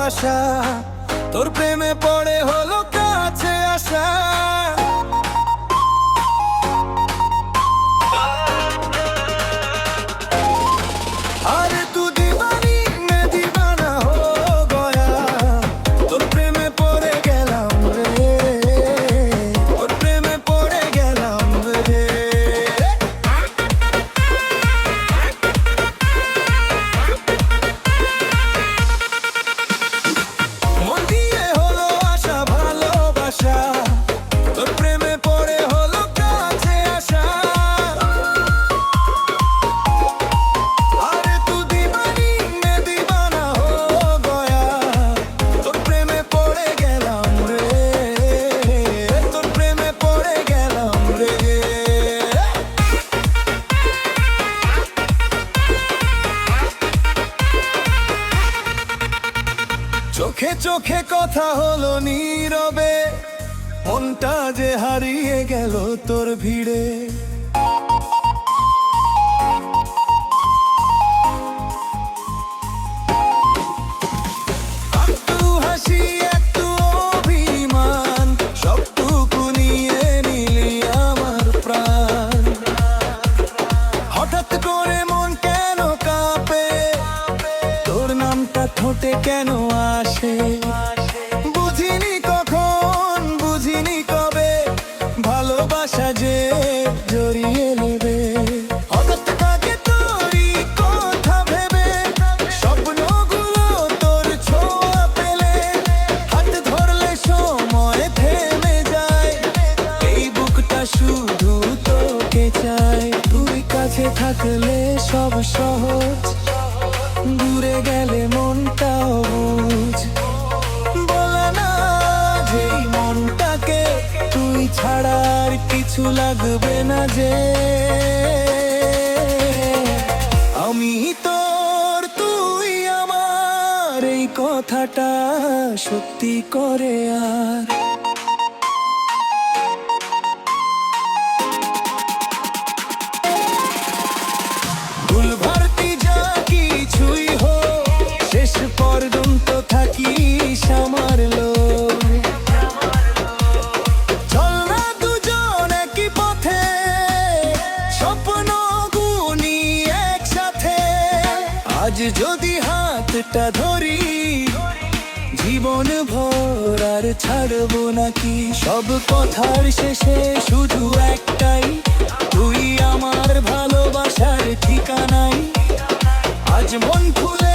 ভালোবাসা, তোর প্রেমে পড়ে হলো কাছে আসা। আরে তু দিবানি মে দিবানা হো গয়া, তোর প্রেমে পড়ে গেলাম রে, তোর প্রেমে পড়ে গেলাম রে। মন দিয়ে হলো আশা ভালোবাসা, তোর প্রেমে পড়ে হলো কাছে আসা। আরে তু দিবানি মে দিবানা হো গয়া, তোর প্রেমে পড়ে গেলাম রে, তোর প্রেমে পড়ে গেলাম রে। চোখে চোখে কথা হলো নীরবে, মনটা যে হারিয়ে গেল তোর ভিড়ে। একটু হাসি একটু অভিমান, সবটুকু নিয়ে নিলি আমার প্রাণ। হঠাৎ করে মন কেন কাঁপে, তোর নামটা ঠোঁটে কেন আসে। বুঝিনি কখন বুঝিনি কবে, ভালোবাসা যে জড়িয়ে নেবে। হঠাৎ থাকে তোরই কথা ভেবে, স্বপ্নগুলো তোর ছোঁয়া পেলে। হাত ধরলে সময় থেমে যায়, এই বুকটা শুধু তোকে চায়। তুই কাছে থাকলে সব সহজ, দূরে গেলে মনটাও বুঝ। বলে না যেই মনটাকে তুই ছাড়া আর কিছু লাগবে না যে। আমি তোর তুই আমার, এই কথাটা সত্যি করে আর। ভুল ভর্তি যা কিছুই হোক, শেষ পর্যন্ত থাকিস আমার লোক। চল না দুজন একই পথে, স্বপ্ন গুনি একসাথে। আজ যদি হাতটা ধরি, জীবন ভর আর ছাড়বো নাকি। সব কথার শেষে শুধু একটাই, তুই আমার ভালোবাসার ঠিকানাই। আজ মন খুলে